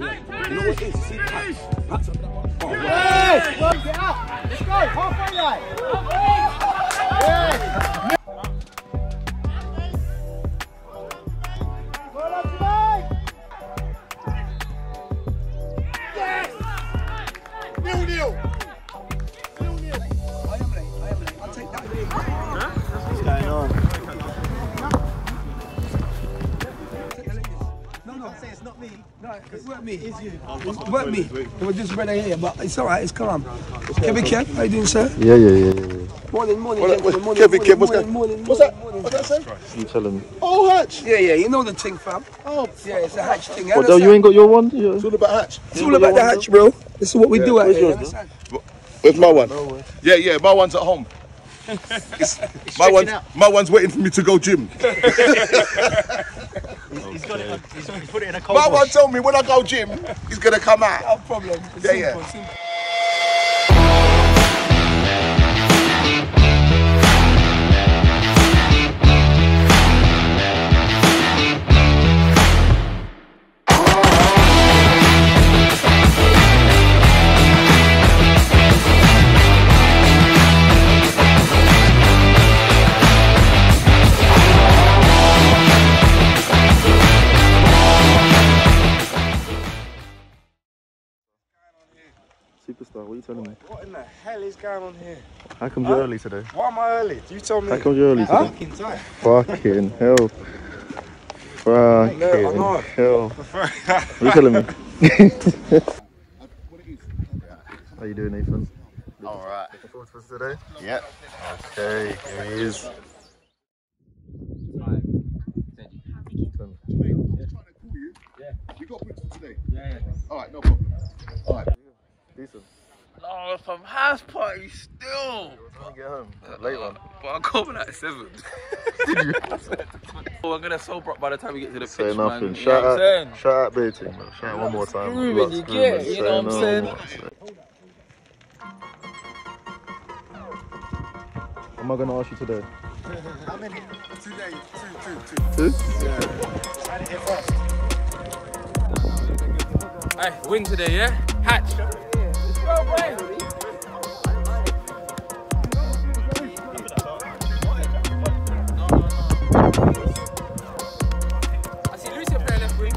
You know what it is? See the patch. Patch up that one. Oh, Yes! Well, get up. Let's go. Halfway line. Yes. Well up tonight. Yes. 0-0. 0-0. I am late. I'll take that. What's going on? No, say it's not me. No, it weren't me. It's you. It weren't me. It was just brother here, but it's alright, it's calm. Kevin, how you doing, sir? Yeah. Morning. Kevin, what's that? What's that, sir? You tell him. Oh, hatch. Yeah, you know the thing, fam. Oh, Yeah, it's a hatch thing. What, you ain't got your one? Yeah. it's all about hatch. It's all about the hatch, bro. This is what we do out here. yours, Understand? Where's my one? Yeah, my one's at home. My one's waiting for me to go gym. He's got it. He's put it in a cold My one told me when I go gym, he's gonna come out. No problem. It's simple. Superstar, what are you telling me? What in the hell is going on here? How come you're early today? Why am I early? You tell me. How come you're early today? Fucking time. Fucking hell. Fucking hell. What are you telling me? How you doing, Nathan? Alright. Looking forward to this today? Yep. Okay, here he is. You got pictures today? Yeah. Alright, no problem. Alright. Decent. No, from house party still. What time you get home? Late one. But I'm coming at 7. Did you? Oh, I'm gonna sober up by the time we get to the Say pitch, nothing. man. Shout You know what I'm out, shout out, Beatty. Shout out one more time. Screaming, Lots you of get, screaming. you know what I'm saying? What am I going to ask you today? How many? Today, Two? Hey, win today, yeah? Hatch. Let's go, boy. I see Lucia playing left wing.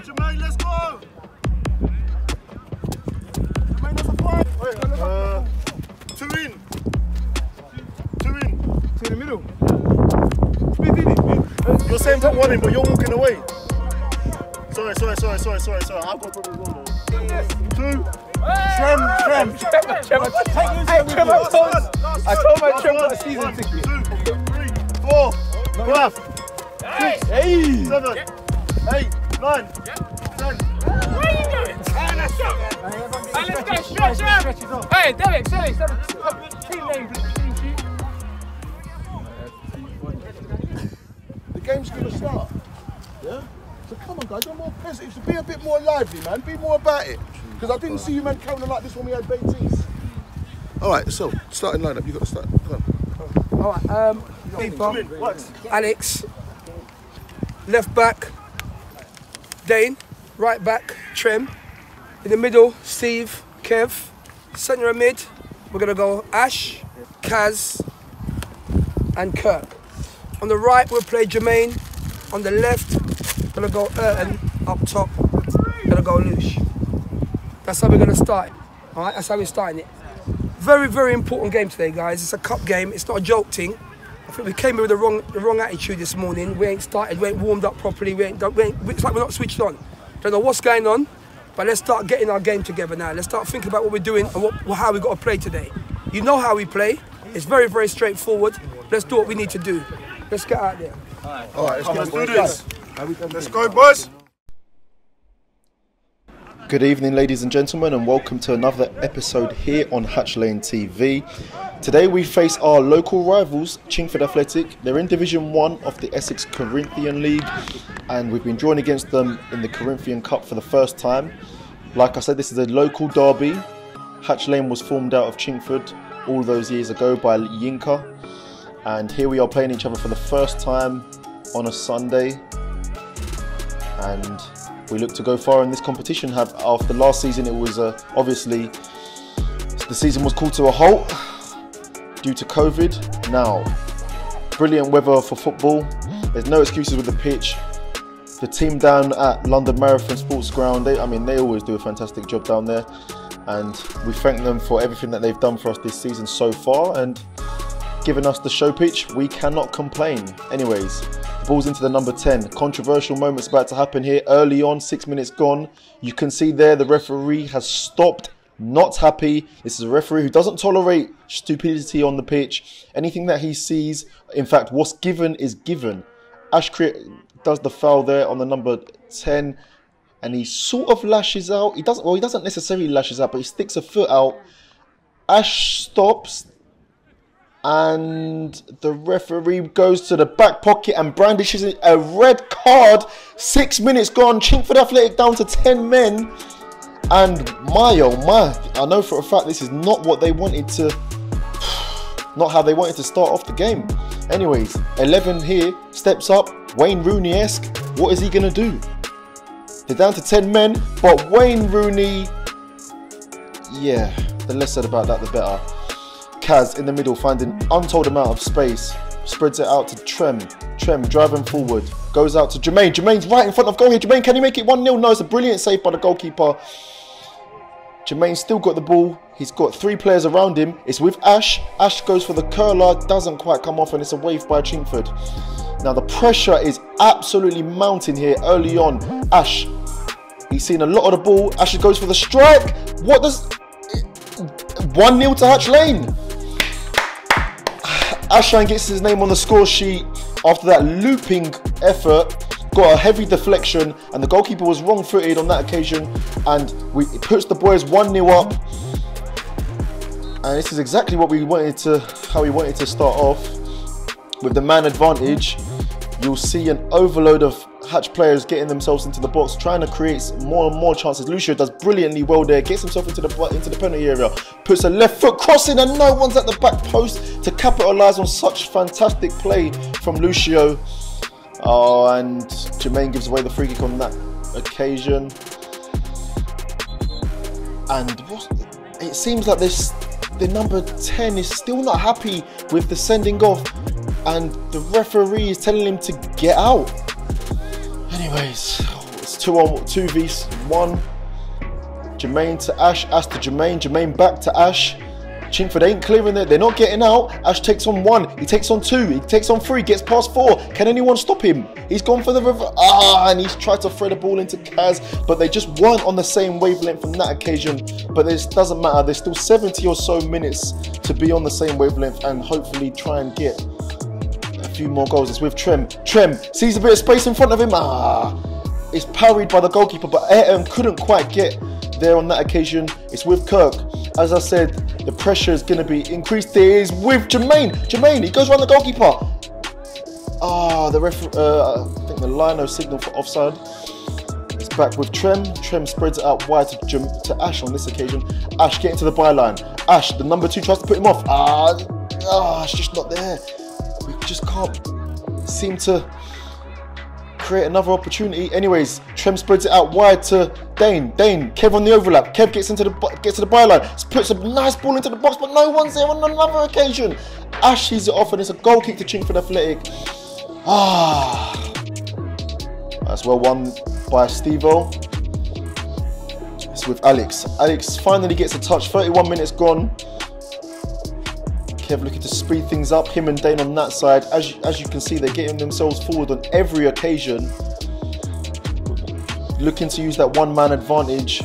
Jermaine, let's go! Jermaine, that's a fly! Two in. Two in the middle. You're saying put one in, but you're walking away. Sorry. I've got a problem with one though. Two. Trem. I told my Trem got a season ticket. 2, 3, 4, 5, 6, 7, 8, 9, 10. Where are you going? Let's go. Let's go, stretch out. Hey, Derek, sorry. Team name, team sheet. The game's gonna start. Yeah? So come on guys, I'm more positive. So be a bit more lively, man. Be more about it. Because I didn't see you man counting like this when we had Beatties. Alright, so starting lineup, you got to start. Come on. Alright, keeper, Alex, left back, Dane, right back, Trem, in the middle, Steve, Kev, centre of mid, we're going to go Ash, Kaz and Kirk. On the right we'll play Jermaine, on the left going to go Erton, up top, going to go Lush. That's how we're going to start, alright, that's how we're starting it. Very, very important game today, guys. It's a cup game. It's not a joke thing. I think we came here with the wrong attitude this morning. We ain't started. We ain't warmed up properly. It's like we're not switched on. Don't know what's going on, but let's start getting our game together now. Let's start thinking about what we're doing and how we got to play today. You know how we play. It's very, very straightforward. Let's do what we need to do. Let's get out there. All right, let's do this. Let's go, boys. Good evening, ladies and gentlemen, and welcome to another episode here on Hatch Lane TV. Today we face our local rivals, Chingford Athletic. They're in Division 1 of the Essex Corinthian League, and we've been drawing against them in the Corinthian Cup for the first time. Like I said, this is a local derby, Hatch Lane was formed out of Chingford all those years ago by Yinka, and here we are playing each other for the first time on a Sunday, and we look to go far in this competition. After last season, it was obviously the season was called to a halt due to COVID. Now, brilliant weather for football. There's no excuses with the pitch. The team down at London Marathon Sports Ground, they always do a fantastic job down there, and we thank them for everything that they've done for us this season so far and given us the show pitch. We cannot complain. Anyways, the ball's into the number 10. Controversial moments about to happen here early on, 6 minutes gone. You can see there the referee has stopped, not happy. This is a referee who doesn't tolerate stupidity on the pitch. Anything that he sees, in fact, what's given is given. Ash does the foul there on the number 10, and he sort of lashes out. He doesn't necessarily lashes out, but he sticks a foot out. Ash stops, and the referee goes to the back pocket and brandishes a red card. 6 minutes gone. Chingford Athletic down to 10 men, and my oh my, I know for a fact this is not what they wanted to, not how they wanted to start off the game. Anyways, 11 here steps up. Wayne Rooney-esque. What is he going to do? They're down to 10 men, but Wayne Rooney, yeah, the less said about that, the better. Kaz in the middle, finding untold amount of space. Spreads it out to Trem. Trem driving forward. Goes out to Jermaine. Jermaine's right in front of goal here. Jermaine, can he make it 1-0? No, it's a brilliant save by the goalkeeper. Jermaine's still got the ball. He's got 3 players around him. It's with Ash. Ash goes for the curler. Doesn't quite come off, and it's a wave by Chingford. Now the pressure is absolutely mounting here early on. Ash, he's seen a lot of the ball. Ash goes for the strike. What does... 1-0 to Hatch Lane. Ashine gets his name on the score sheet after that looping effort. Got a heavy deflection, and the goalkeeper was wrong-footed on that occasion, and it puts the boys 1-0 up. And this is exactly what we wanted to, how we wanted to start off. With the man advantage, you'll see an overload of Hatch players getting themselves into the box, trying to create more and more chances. Lucio does brilliantly well there, gets himself into the penalty area, puts a left foot crossing, and no one's at the back post to capitalise on such fantastic play from Lucio. Oh, and Jermaine gives away the free kick on that occasion. And it seems like the number 10 is still not happy with the sending off, and the referee is telling him to get out. Anyways, it's 2v1. Jermaine to Ash, Ash to Jermaine, Jermaine back to Ash. Chingford ain't clearing it, they're not getting out. Ash takes on 1, he takes on 2, he takes on 3, gets past 4. Can anyone stop him? He's gone for the river. And he's tried to throw the ball into Kaz, but they just weren't on the same wavelength from that occasion. But this doesn't matter, there's still 70 or so minutes to be on the same wavelength and hopefully try and get a few more goals. It's with Trem. Trem sees a bit of space in front of him. It's parried by the goalkeeper, but Ayrton couldn't quite get there on that occasion. It's with Kirk. As I said, the pressure is going to be increased. There is with Jermaine. Jermaine, he goes around the goalkeeper. The I think the lino signal for offside. It's back with Trem. Trem spreads it out wide to Ash on this occasion. Ash getting to the byline. Ash, the number 2, tries to put him off. It's just not there. We just can't seem to create another opportunity. Anyways, Trem spreads it out wide to Dane. Kev on the overlap. Kev gets to the byline, puts a nice ball into the box, but no one's there on another occasion. Ash sees it off, and it's a goal kick to Chingford Athletic. That's well won by Steve-O. It's with Alex. Alex finally gets a touch. 31 minutes gone. Kev looking to speed things up, him and Dane on that side. As you can see, they're getting themselves forward on every occasion, looking to use that one-man advantage.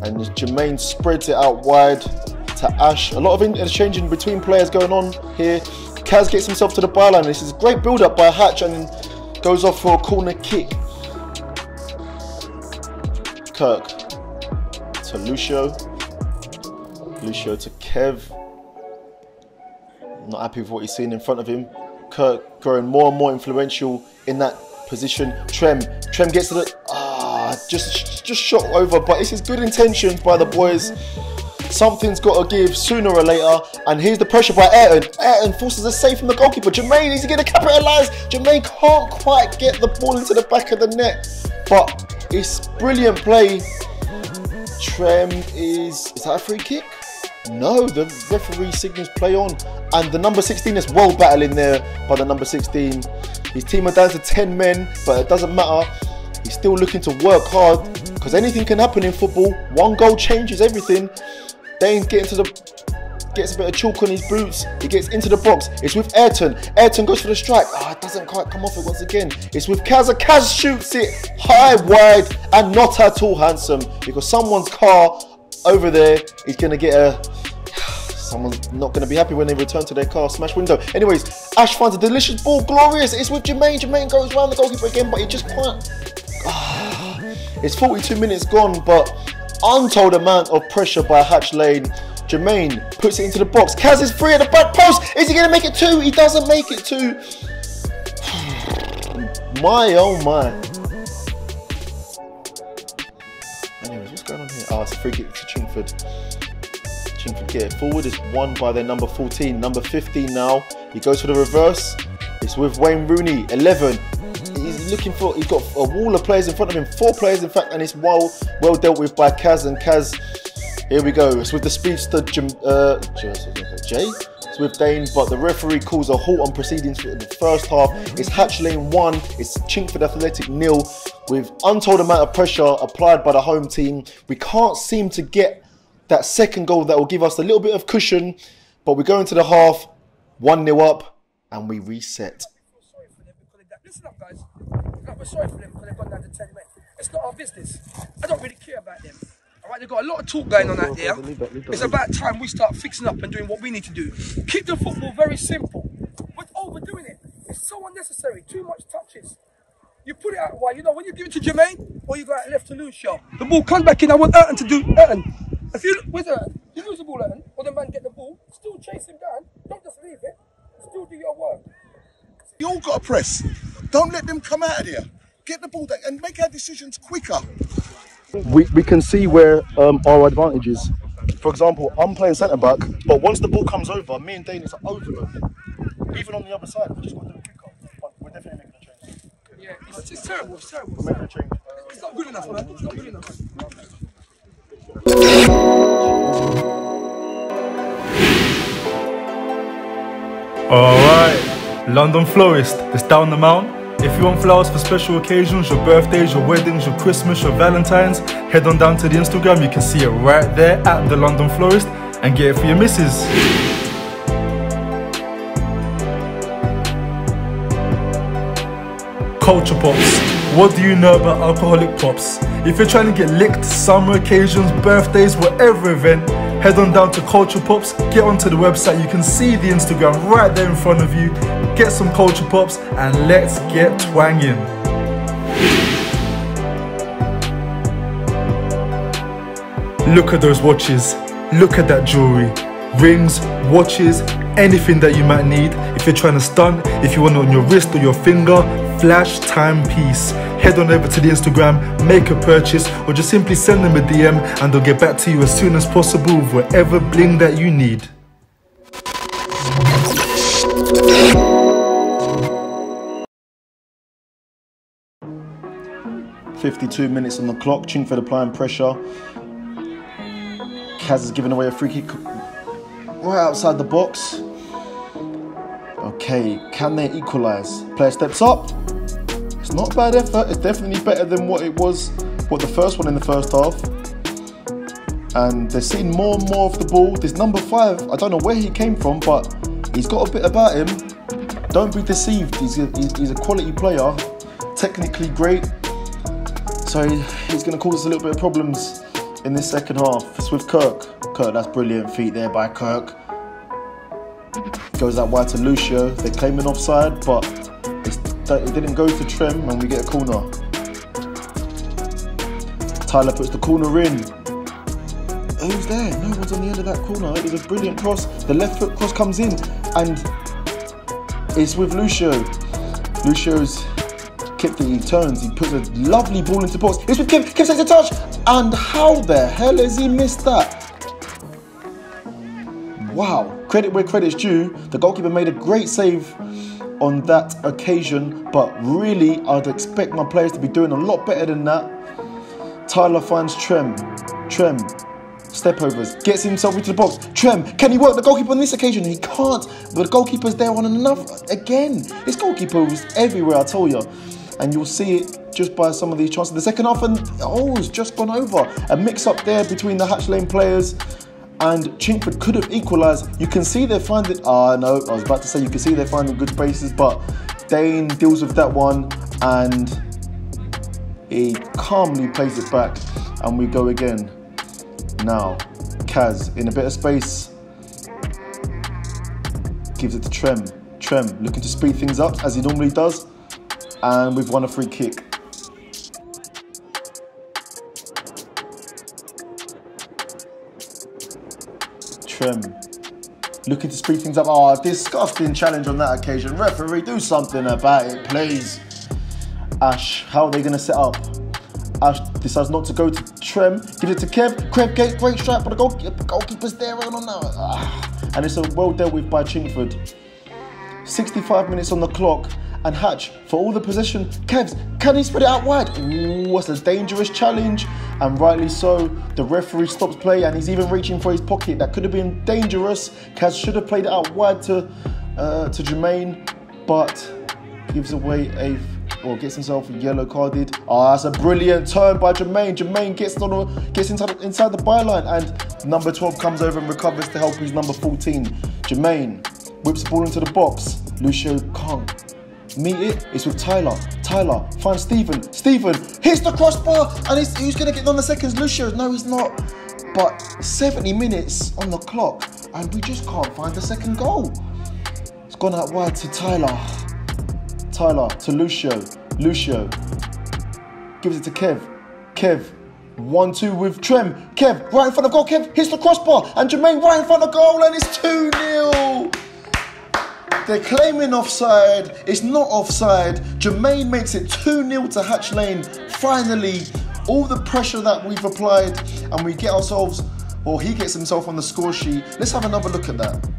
And Jermaine spreads it out wide to Ash. A lot of interchanging between players going on here. Kaz gets himself to the byline. This is a great build-up by Hatch and goes off for a corner kick. Kirk to Lucio. Lucio to Kev. Not happy with what he's seeing in front of him. Kirk growing more and more influential in that position. Trem gets to the just shot over, but this is good intentions by the boys. Something's got to give sooner or later. And here's the pressure by Ayrton. Ayrton forces a save from the goalkeeper. Jermaine, is he going to capitalise? Jermaine can't quite get the ball into the back of the net. But it's brilliant play. Trem is that a free kick? No, the referee signals play on. And the number 16 is well battling there by the number 16. His team are down to 10 men, but it doesn't matter. He's still looking to work hard because anything can happen in football. One goal changes everything. Dane gets a bit of chalk on his boots. He gets into the box. It's with Ayrton. Ayrton goes for the strike. It doesn't quite come off it once again. It's with Kaz. Kaz shoots it high, wide, and not at all handsome because someone's car over there is going to get a... Someone's not going to be happy when they return to their car. Smash window. Anyways, Ash finds a delicious ball. Glorious. It's with Jermaine. Jermaine goes round the goalkeeper again, but he just can't... It's 42 minutes gone, but untold amount of pressure by Hatch Lane. Jermaine puts it into the box. Kaz is free at the back post. Is he going to make it 2? He doesn't make it 2. My, oh my. Anyways, what's going on here? It's a free kick to Chingford. Chingford get it forward. It's won by their number 14. Number 15 now. He goes for the reverse. It's with Wayne Rooney, 11. He's looking for, he's got a wall of players in front of him, 4 players in fact, and it's well dealt with by Kaz. And Kaz, here we go. It's with the speedster Jay. It's with Dane, but the referee calls a halt on proceedings for the first half. It's Hatch Lane 1, it's Chingford Athletic 0, with untold amount of pressure applied by the home team. We can't seem to get that second goal that will give us a little bit of cushion, but we go into the half 1-0 up and we reset. Listen up, guys. We're sorry for them because they've gone down to 10 men. It's not our business. I don't really care about them. Alright, they've got a lot of talk going on out there. It's about time we start fixing up and doing what we need to do. Keep the football very simple. We're overdoing it. It's so unnecessary. Too much touches. You put it out wide. You know, when you give it to Jermaine, or you go out left to Lucia, the ball comes back in. I want Ayrton to do Ayrton. If you with Ayrton, you lose the ball, Ayrton, or the man get the ball, still chase him down. Don't just leave it. Still do your work. You all got to press. Don't let them come out of there. Get the ball down and make our decisions quicker. We can see where our advantage is. For example, I'm playing centre back, but once the ball comes over, me and Dane is overload. Even on the other side, we just got to do it quicker. But we're definitely making a change. Yeah, it's terrible. It's terrible. We're making a change. It's not good enough, man. It's not good enough. Alright, London Florist, it's down the mount. If you want flowers for special occasions, your birthdays, your weddings, your Christmas, your Valentine's, head on down to the Instagram. You can see it right there at the London Florist and get it for your missus. Culture Pops. What do you know about alcoholic pops? If you're trying to get licked, summer occasions, birthdays, whatever event, head on down to Culture Pops, get onto the website. You can see the Instagram right there in front of you. Get some Culture Pops and let's get twanging. Look at those watches. Look at that jewelry. Rings, watches, anything that you might need. If you're trying to stunt, if you want it on your wrist or your finger, FlashTimePiece. Head on over to the Instagram, make a purchase, or just simply send them a DM and they'll get back to you as soon as possible with whatever bling that you need. .52 minutes on the clock. Chingford applying pressure. Kaz is giving away a free kick right outside the box. Okay, can they equalise? Player steps up. It's not a bad effort. It's definitely better than what it was, the first one in the first half. And they're seeing more and more of the ball. This number 5, I don't know where he came from, but he's got a bit about him. Don't be deceived. He's a quality player, technically great. So he's going to cause us a little bit of problems in this second half. It's with Kirk. Kirk, that's brilliant feet there by Kirk. Goes out wide to Lucio. They're claiming offside, but it didn't go to Trem and we get a corner. Tyler puts the corner in. Who's there? No one's on the end of that corner. It was a brilliant cross. The left foot cross comes in and it's with Lucio. Lucio's kicked it, he turns, he puts a lovely ball into the box. It's with Kim. Kim takes a touch. And how the hell has he missed that? wow, credit where credit's due. The goalkeeper made a great save on that occasion, but really I'd expect my players to be doing a lot better than that. Tyler finds Trem, step overs, gets himself into the box. Trem, can he work the goalkeeper on this occasion? He can't, but the goalkeeper's there on another, again. This goalkeeper was everywhere, I tell you. And you'll see it just by some of these chances. The second half, and it's just gone over. A mix-up there between the Hatch Lane players, and Chingford could have equalised. You can see they're finding, no, I was about to say you can see they're finding good spaces, but Dane deals with that one, and he calmly plays it back, and we go again. Now, Kaz in a bit of space, gives it to Trem. Trem looking to speed things up as he normally does, and we've won a free kick. Trem looking to speed things up. Disgusting challenge on that occasion. Referee, do something about it, please. Ash, how are they going to set up? Ash decides not to go to Trem, gives it to Kev. Kev, great strike, but the goalkeeper's there on now. And it's a well dealt with by Chingford. 65 minutes on the clock, and Hatch, for all the possession, Kevs, can he spread it out wide? Ooh, what's a dangerous challenge, and rightly so. The referee stops play, and he's even reaching for his pocket. That could have been dangerous. Kaz should have played it out wide to Jermaine, but gives away gets himself yellow carded. That's a brilliant turn by Jermaine. Jermaine gets inside the byline, and number 12 comes over and recovers to help his number 14. Jermaine whips the ball into the box. Lucio can't meet it. It's with Tyler. Tyler finds Stephen. Stephen hits the crossbar, and who's going to get on the seconds? Lucio. No, he's not. But 70 minutes on the clock, and we just can't find the second goal. It's gone out wide to Tyler. Tyler to Lucio. Lucio gives it to Kev. Kev 1-2 with Trem. Kev right in front of goal. Kev hits the crossbar, and Jermaine right in front of goal, and it's 2-0. They're claiming offside. It's not offside. Jermaine makes it 2-0 to Hatch Lane. Finally, all the pressure that we've applied, and we get ourselves, or he gets himself on the score sheet. Let's have another look at that.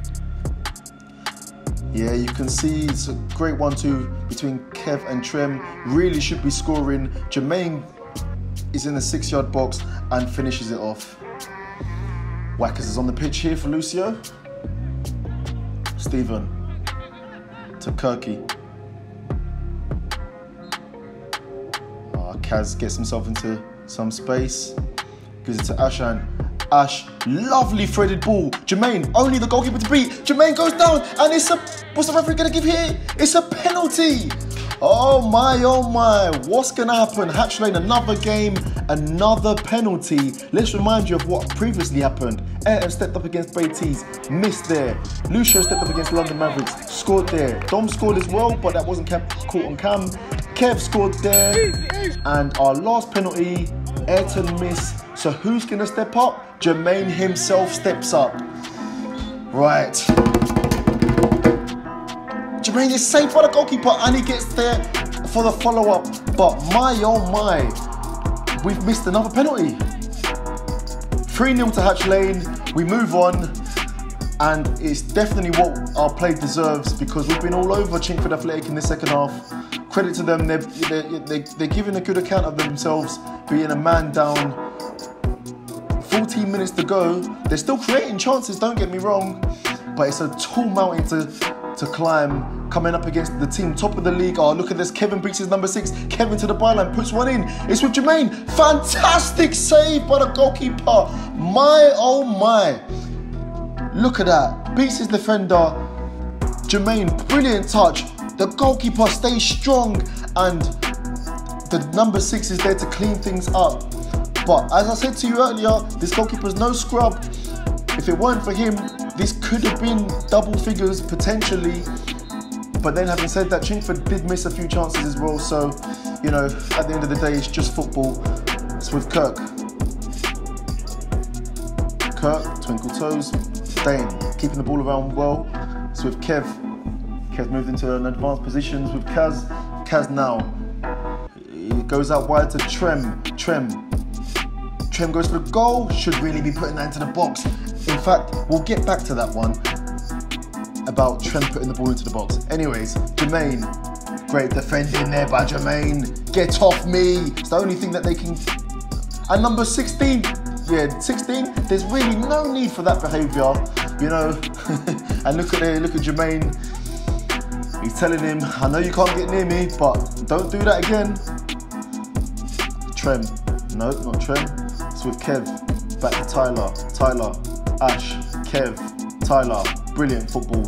Yeah, you can see it's a great 1-2 between Kev and Trem. Really should be scoring. Jermaine is in the 6-yard box and finishes it off. Wackers is on the pitch here for Lucio. Stephen to Kirky. Kaz gets himself into some space. Gives it to Ashan. Ash, lovely threaded ball. Jermaine, only the goalkeeper to beat. Jermaine goes down, and what's the referee going to give here? It's a penalty. Oh my, what's going to happen? Hatch Lane, another game, another penalty. Let's remind you of what previously happened. Ayrton stepped up against Beatties, missed there. Lucio stepped up against London Mavericks, scored there. Dom scored as well, but that wasn't caught on cam. Kev scored there, and our last penalty, Ayrton missed. So who's going to step up? Jermaine himself steps up. Right. Jermaine is saved by the goalkeeper, and he gets there for the follow-up. But my, oh my, we've missed another penalty. 3-0 to Hatch Lane. We move on, and it's definitely what our play deserves, because we've been all over Chingford Athletic in the second half. Credit to them, they're giving a good account of themselves, being a man down. 14 minutes to go. They're still creating chances, don't get me wrong, but it's a tall mountain to climb, coming up against the team top of the league. Oh, look at this. Kevin beats his number 6. Kevin to the byline, puts one in. It's with Jermaine. Fantastic save by the goalkeeper. My, oh my. Look at that. Beats his defender. Jermaine, brilliant touch. The goalkeeper stays strong, and the number 6 is there to clean things up. But as I said to you earlier, this goalkeeper's no scrub. If it weren't for him, this could have been double figures potentially. But then having said that, Chingford did miss a few chances as well. So, you know, at the end of the day, it's just football. It's with Kirk. Kirk, twinkle toes. Dane, keeping the ball around well. It's with Kev. Kev moved into an advanced position with Kaz. Kaz now. He goes out wide to Trem. Trem Trem goes for the goal, should really be putting that into the box. In fact, we'll get back to that one about Trem putting the ball into the box. Anyways, Jermaine, great defending there by Jermaine. Get off me. It's the only thing that they can. And number 16, yeah, 16. There's really no need for that behaviour, you know. And look at Jermaine. He's telling him, I know you can't get near me, but don't do that again. Trem, no, not Trem. It's with Kev. Back to Tyler. Tyler, Ash, Kev, Tyler. Brilliant football.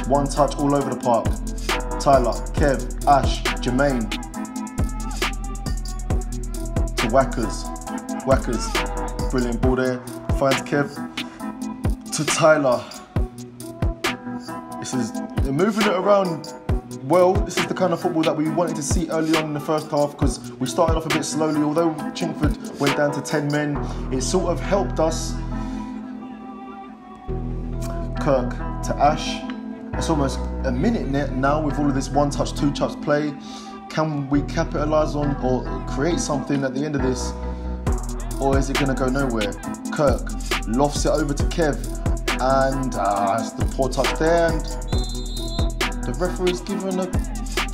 One touch all over the park. Tyler, Kev, Ash, Jermaine. To Whackers. Whackers. Brilliant ball there. Finds Kev. To Tyler. They're moving it around well. This is the kind of football that we wanted to see early on in the first half, because we started off a bit slowly. Although Chingford went down to 10 men, it sort of helped us. Kirk to Ash. It's almost a minute now with all of this one touch, two touch play. Can we capitalise on or create something at the end of this? Or is it going to go nowhere? Kirk lofts it over to Kev. And it's the poor touch there. And the referee's given a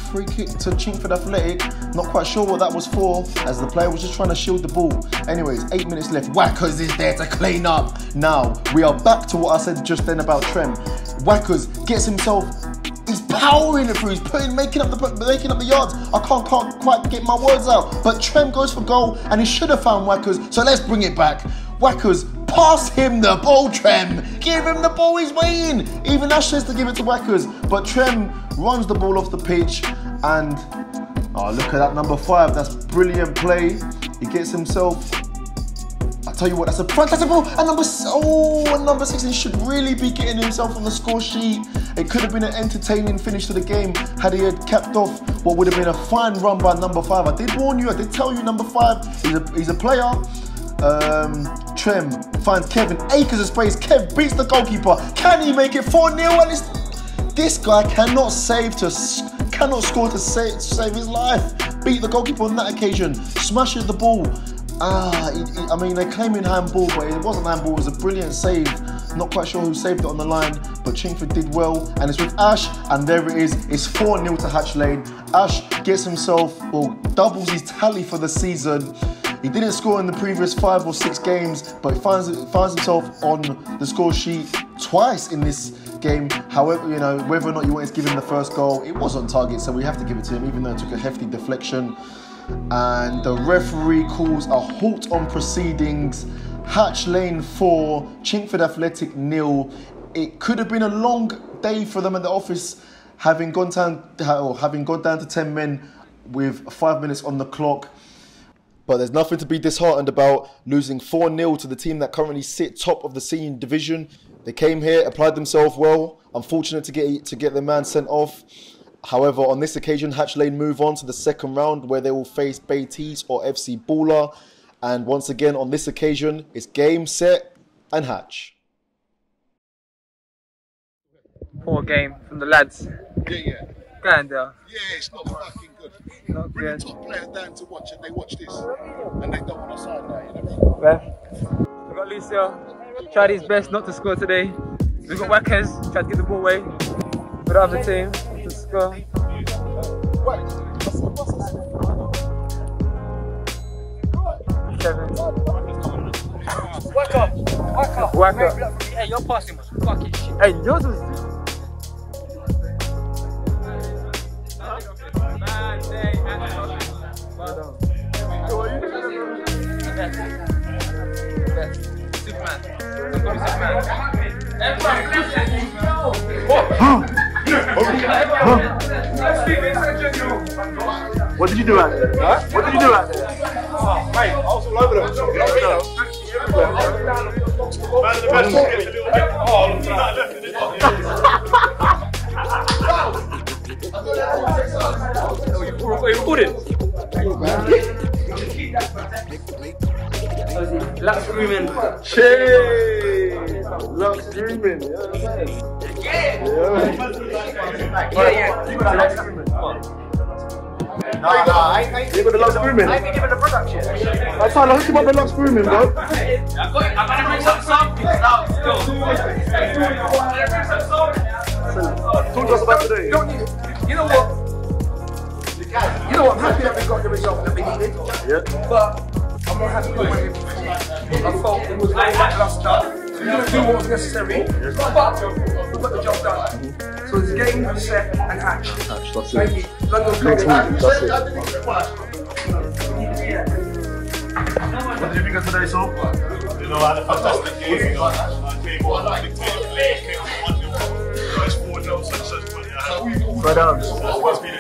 free kick to Chingford Athletic. Not quite sure what that was for, as the player was just trying to shield the ball. Anyways, 8 minutes left. Whackers is there to clean up. Now, we are back to what I said just then about Trem. Whackers gets himself, he's powering it through, he's making up the yards. I can't quite get my words out. But Trem goes for goal, and he should have found Whackers, so let's bring it back. Whackers, pass him the ball, Trem. Give him the ball, he's waiting. Even Ash says to give it to Whackers, but Trem runs the ball off the pitch, and look at that number 5. That's brilliant play. He gets himself. I tell you what, that's a fantastic ball. And number 16 should really be getting himself on the score sheet. It could have been an entertaining finish to the game had he had capped off what would have been a fine run by number 5. I did warn you. I did tell you number 5. He's a player. Trem finds Kevin, acres of space. Kev beats the goalkeeper. Can he make it 4-0? And this guy cannot score to save his life. Beat the goalkeeper on that occasion. Smashes the ball. I mean, they're claiming handball, but it wasn't handball. It was a brilliant save. Not quite sure who saved it on the line, but Chingford did well. And it's with Ash, and there it is. It's 4-0 to Hatch Lane. Ash gets himself, doubles his tally for the season. He didn't score in the previous 5 or 6 games, but he finds himself on the score sheet twice in this game. However, you know, whether or not you wanted to give him the first goal, it was on target, so we have to give it to him, even though it took a hefty deflection. And the referee calls a halt on proceedings. Hatch Lane 4, Chingford Athletic 0. It could have been a long day for them at the office, having gone down to 10 men with 5 minutes on the clock. But there's nothing to be disheartened about, losing 4-0 to the team that currently sit top of the senior division. They came here, applied themselves well. Unfortunate to get their man sent off. However, on this occasion, Hatch Lane move on to the second round, where they will face Beatties or FC Baller. And once again, on this occasion, it's game, set, and Hatch. Poor game from the lads. Yeah. Going there. Yeah, it's not fucking good. Not Bring good. the top players down to watch, and they watch this, and they don't want to sign now, you know. Beth. We've got Lucio. Tried his best not to score today. We've got Whackers. Tried to get the ball away. With the other team to score. Kevin. Whack up. Hey, your passing was fucking shit. Hey, yours was. What did you do out there? Huh? What did you do out there? Oh, mate, I was all over them. Lap screaming. Love screaming. Yeah. You got the Lux Grooming? I ain't been given the product yet. I told you, hook him up with Lux Grooming, bro. I'm gonna bring some samples now. Talk to us about today. You know what? You know what? I'm happy that we got the result that we needed. Yeah. But I'm not happy with it. I felt it was very lackluster. We didn't do what was necessary, but we got the job done. So it's game, set, and hatch. That's Thank it. you. London Florist. That's it. What did you think of today, Saul? You know, I had a fantastic game. You know, I came on, I dictated play, came on 1-0, guys 4-0, such. Right down. What's been